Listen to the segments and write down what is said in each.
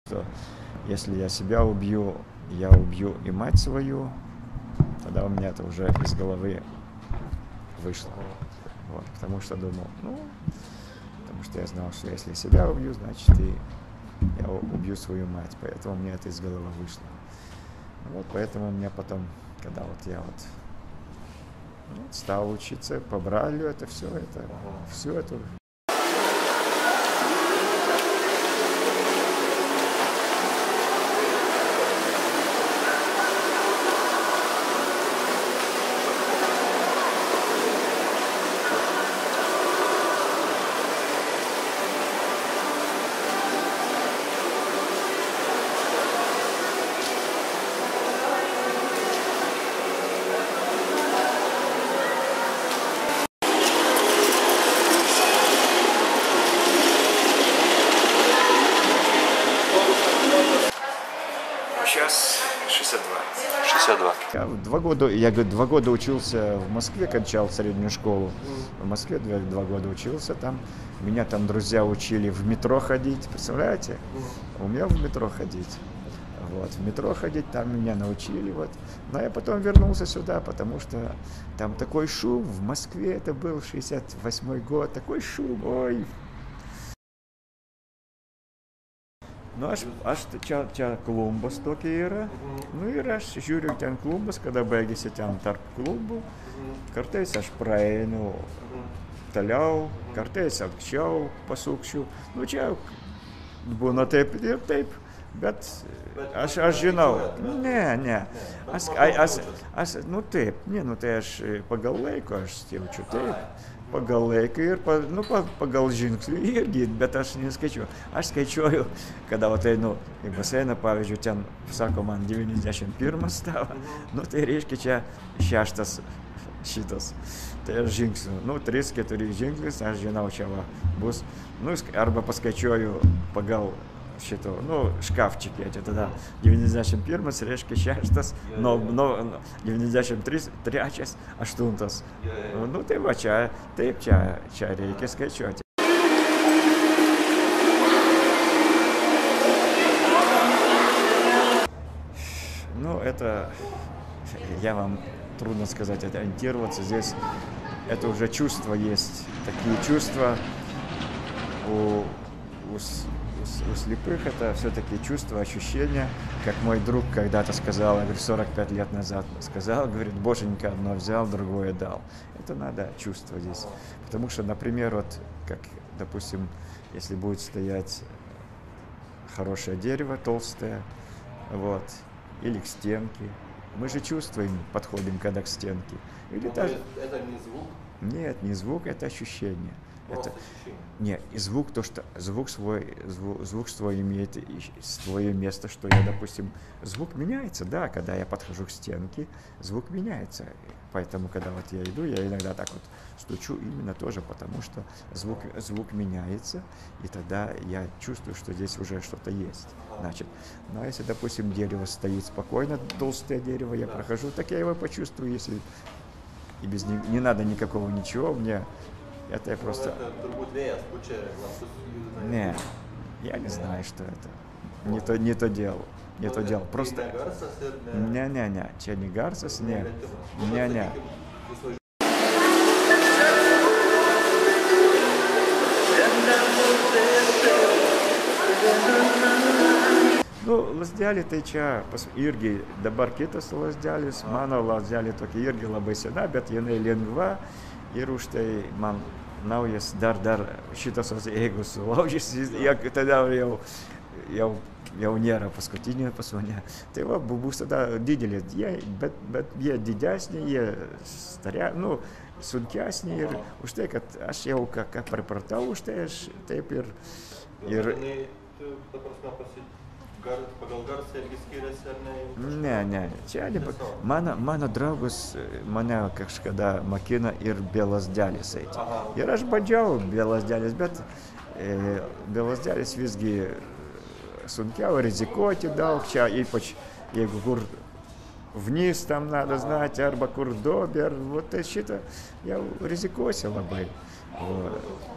Что если я себя убью, я убью и мать свою, тогда у меня это уже из головы вышло. Вот, потому что думал, потому что я знал, что если себя убью, значит и я убью свою мать. Поэтому у меня это из головы вышло. Вот, поэтому у меня потом, когда вот я стал учиться по Брайлю, это всю эту. Сейчас 62. 62. Я 2 года учился в Москве, кончал среднюю школу. В Москве 2 года учился там. Меня там друзья учили в метро ходить, представляете? У меня в метро ходить. Вот, в метро ходить, там меня научили, вот. Но я потом вернулся сюда, потому что там такой шум, в Москве это был 68-й год, такой шум, ой. Nu, aš čia klumbas tokia yra. Nu ir aš žiūriu ten klumbas, kada baigėsi ten tarp klubų. Kartais aš praeinu toliau, kartais anksčiau pasukšiu. Nu čia būna taip ir taip, bet aš žinau. Ne. Tai aš pagal laiko aš jaučiu taip. Pagal laiką ir pagal žingsnių irgi, bet aš neskaičiuoju. Aš skaičiuoju, kada einu į baseiną, pavyzdžiui, ten, sako man, 91 stavo, tai reiškia čia 6 šitas. Tai aš žingsnių, 3-4 žingsnis, aš žinau, čia bus, arba paskaičiuoju pagal šito, škafčikė, čia tada 91, reiškia 6, 93, 3, 8. Tai va čia, taip, čia reikia skaičiuoti. Это, я вам трудно сказать, это ориентироваться здесь, это уже чувства есть, такие чувства у слепых, это все-таки чувство, ощущения, как мой друг когда-то сказал, я говорю, 45 лет назад сказал, говорит, Боженька одно взял, другое дал. Это надо чувство здесь. Потому что, например, вот, как, допустим, если будет стоять хорошее дерево, толстое, вот, или к стенке, мы же чувствуем, подходим когда к стенке. Или это не звук? Нет, не звук, это ощущение. Это не и звук, то что звук свой имеет свое место, что я, допустим, звук меняется, да, когда я подхожу к стенке, звук меняется. Поэтому, когда вот я иду, я иногда так вот стучу именно тоже, потому что звук меняется, и тогда я чувствую, что здесь уже что-то есть. Значит, но если, допустим, дерево стоит спокойно, толстое дерево, я прохожу, так я его почувствую, если и без не надо никакого ничего мне. Это я просто... Не, я не знаю, что это. Не то дело. Просто... Не. Че не гарсас, не. Lasdelė tai čia pas irgi dabar kitas lasdelis, mano lasdelė tokia irgi labai sena, bet jinai lengva ir už tai man naujas dar šitas, jeigu sulaužysi, tada jau nėra paskutinė pas mane. Tai bus tada didelė, bet jie didesnė, jie sunkesnė ir už tai, kad aš jau ką pripratau, už tai aš taip ir... Pagal garsą irgi skiriasi, ar ne? Ne. Čia mano draugas mane kažkada mokina ir be lasdelės eiti. Ir aš bandžiau be lasdelės, bet be lasdelės visgi sunkiau rizikuoti daug. Čia ypač jeigu kur вниз там надо знать, arba kur dobė, tai šitą jau rizikuosi labai.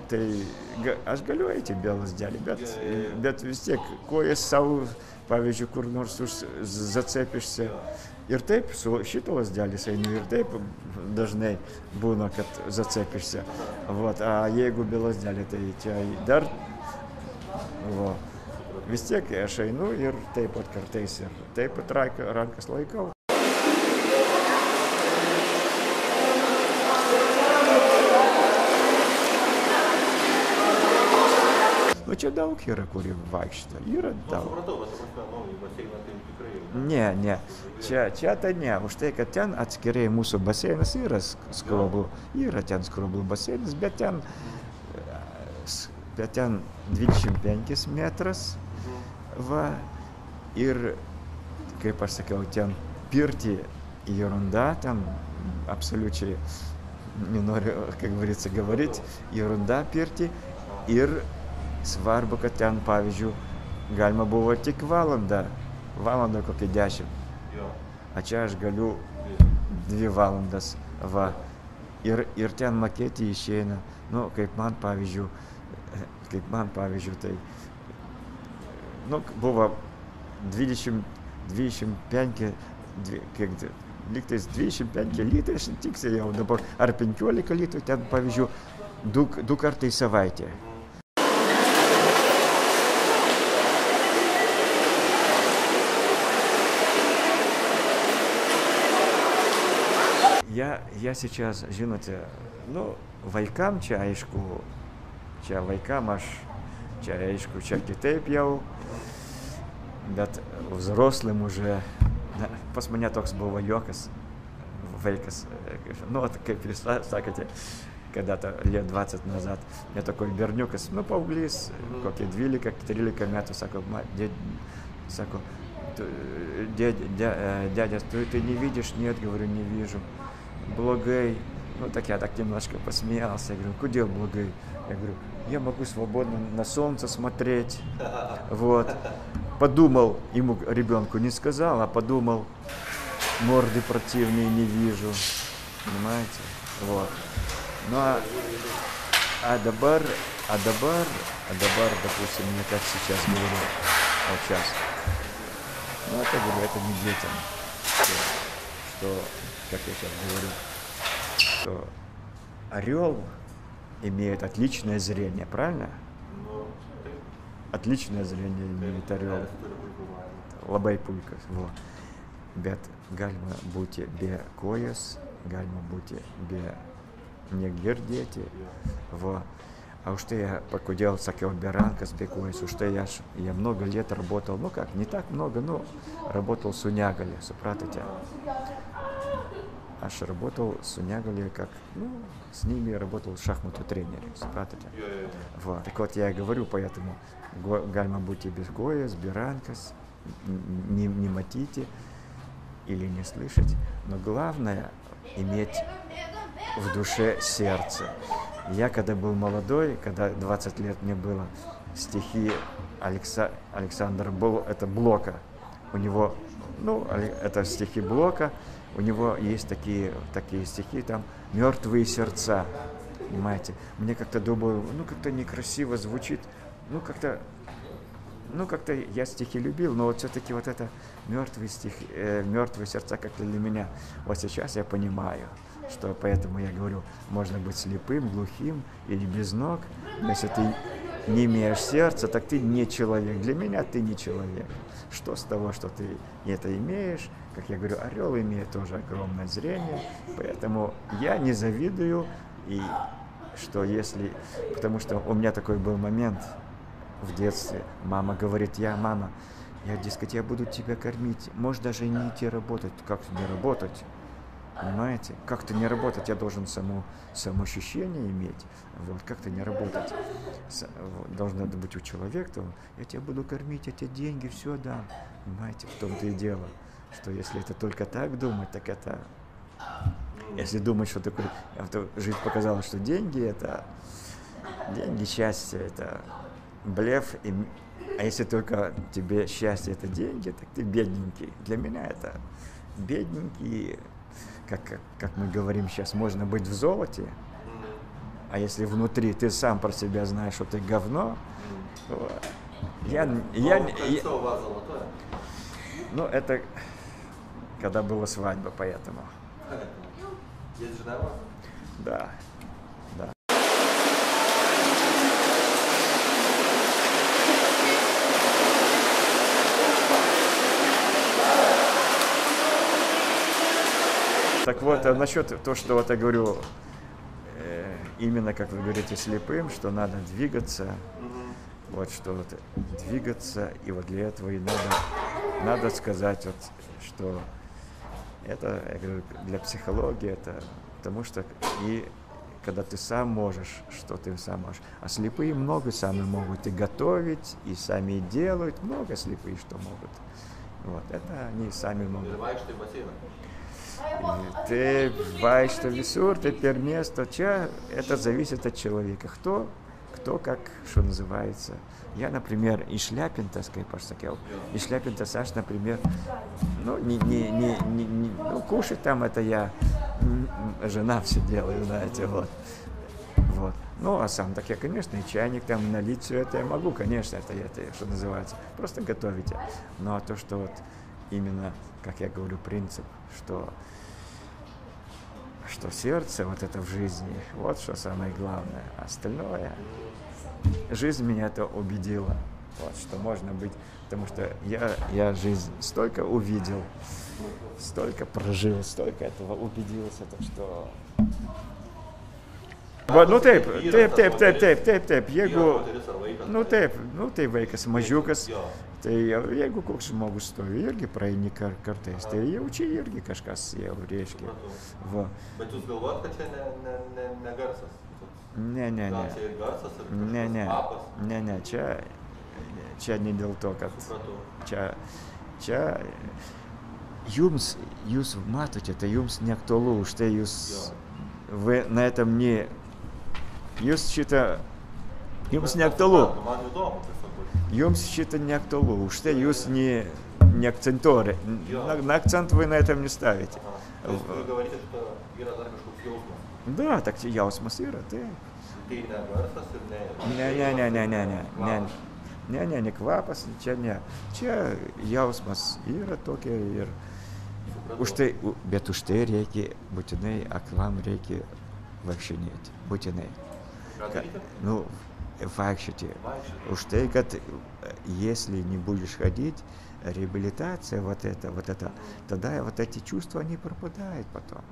Tai aš galiu eiti į Belasdelį, bet vis tiek kojas savo, pavyzdžiui, kur nors zacepišsi. Ir taip, su šito lasdelis einu ir taip dažnai būna, kad zacepišsi. A jeigu be lasdelį, tai čia dar, vis tiek aš einu ir taip pat kartais ir taip pat rankas laikau. Nu, čia daug yra, kurie vaikšto. Yra daug. Ne. Čia tai ne. Už tai, kad ten atskirai mūsų baseinas yra skroblų. Yra ten skroblų baseinas, bet ten 25 metras. Ir, kaip aš sakiau, ten pirti ерунда, ten absoliučiai, nenoriu, kaip говорить, ерунда pirti. Ir svarbu, kad ten, pavyzdžiui, galima buvo tik valandą kokią 10. A čia aš galiu 2 valandas, Ir ten makėti išeina, nu, kaip man, pavyzdžiui, tai, nu, buvo 25, lygtais 25 litrai, aš tiksliai jau dabar, ar 15 litrų, ten, pavyzdžiui, 2 kartai į savaitę. Я сейчас, žinote, nu, vaikam čia aišku, čia aišku, čia kitaip jau, bet взрослым уже, pas mane toks buvo juokas, vaikas, ну, kaip jūs sakėte, когда-то лет 20 назад, я такой бернюкас, ну, пауглис, kokie 12-13 metų, sako, дядя, ты не видишь? Нет, говорю, не вижу. Благой. Ну, так я так немножко посмеялся. Я говорю, куда благой? Я говорю, я могу свободно на солнце смотреть. Подумал, ему ребенку не сказал, а подумал, морды противные не вижу. Понимаете? Ну, а Дабар, допустим, мне как сейчас говорю, вот сейчас. Ну, это говорю, это не детям. Что, как я сейчас говорю, что орел имеет отличное зрение, правильно? Отличное зрение имеет орел. Labai puikas. Bet galima būti be kojas, galima būti be negirdėti. А уж я, покудел, сакел беранкас, бекуэс, уж я много лет работал, ну как, не так много, но работал с Унягале, супратите. Аж работал с Унягале, как, ну, с ними работал шахмату тренере, супратите. Так вот, я говорю, поэтому гальма будьте без гоя, с беранкас, не матите или не слышать, но главное иметь в душе сердце. Я, когда был молодой, когда 20 лет мне было, стихи Александра это Блока. У него, ну, это стихи Блока, у него есть такие стихи, там, «Мертвые сердца», понимаете. Мне как-то думаю, ну, как-то некрасиво звучит, ну, как-то я стихи любил, но вот все-таки вот это «Мертвые сердца» как-то для меня, вот сейчас я понимаю. Что поэтому я говорю, можно быть слепым, глухим или без ног, но если ты не имеешь сердца, так ты не человек. Для меня ты не человек. Что с того, что ты это имеешь? Как я говорю, орел имеет тоже огромное зрение, поэтому я не завидую, и что если... Потому что у меня такой был момент в детстве. Мама говорит, мама, дескать, я буду тебя кормить, можешь даже и не идти работать. Как не работать? Понимаете? Как-то не работать, я должен самоощущение иметь. Как-то не работать. Должно быть у человека, я тебя буду кормить, я тебе деньги, все дам. Понимаете, в том-то и дело, что если это только так думать, так это... Если думать, что такое... Жизнь показала, что деньги, счастье, это блеф. А если только тебе счастье, это деньги, так ты бедненький. Для меня это бедненький... Как мы говорим сейчас, можно быть в золоте, А если внутри ты сам про себя знаешь, что ты говно, то Кольцо у вас золотое? ну, это когда была свадьба, поэтому. Есть жена у вас? Да, да. Так вот, насчет того, что вот я говорю, именно, как вы говорите, слепым, что надо двигаться, вот что вот двигаться, и вот для этого и надо сказать, вот, что это, я говорю, для психологии, это потому что и когда ты сам можешь, что ты сам можешь. А слепые много сами могут и готовить, и сами делают, много слепые, что могут. Вот, это они сами могут. Ты vai что висур, ты перместо, это зависит от человека. Кто как, что называется. Я, например, и Шляпин-то, и Шляпин-то Саш, например, ну, ну, кушать там это я, жена все делаю, знаете, вот. Ну, а сам так я, конечно, и чайник там налить, все это я могу, конечно, это что называется, просто готовить. Ну, а то, что вот именно, как я говорю, принцип, что сердце, вот это в жизни, вот что самое главное. Остальное, жизнь меня это убедила, вот, что можно быть, потому что я жизнь столько увидел, столько прожил, столько этого убедился, так что... Nu taip, jeigu, tai vaikas mažiukas, tai jeigu koks žmogus stovi, irgi praeini kartais, tai jaučia irgi kažkas jau reiškia. Va. Bet jūs galvojat, kad čia ne garsas? Ne, Gal čia ir garsas, ar kažkas kvapas? ne, čia ne dėl to, kad čia jūs matote, tai jums neaktualu, už tai вы на этом не... Jums neaktualu. Jums šitą neaktualu. Už tai jūs не акцентуете. На акцент вы на этом не ставите. Вы говорите, что yra dar kažkoks jausmas. Да, так jausmas yra, tai. Tai ne garsas ir ne... Ne kvapas, čia ne. Čia jausmas yra tokia ir... Bet už tai reikia būtinai aklam reikia vaikščinėti. Būtinai. Ну, vaikščioti. Уж ты, если не будешь ходить, реабилитация, вот это, тогда вот эти чувства, они пропадают потом.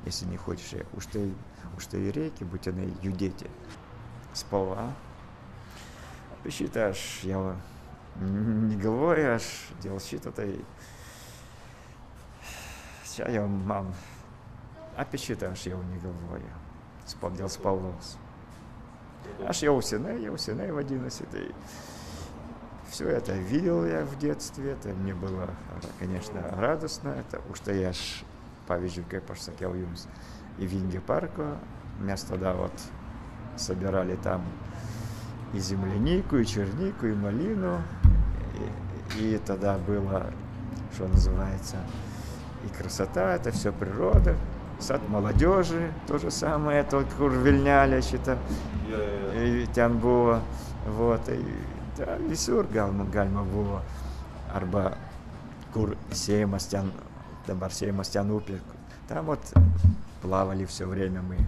Если не хочешь, уж ты и реки, būtinai judėti. Spalva. Apie šitą aš jau negalvoju, aš dėl šito tai... Čia jau man... Apie šitą aš jau negalvoju. Dėl spalvos. Аж я сенай водился, все это видел я в детстве, это мне было, конечно, радостно, это уж то я ж, pavyzdžiui, kaip aš sakiau jums, į Vingio парку, mes тогда вот собирали там и землянику, и чернику, и малину, и тогда было, что называется, и красота, это все природа. Сад молодежи, то же самое, только Urvilnelė šitą, ten buvo, вот, да, visur galima buvo, arba kur Seimas ten, dabar Seimas ten upė, там вот плавали все время мы,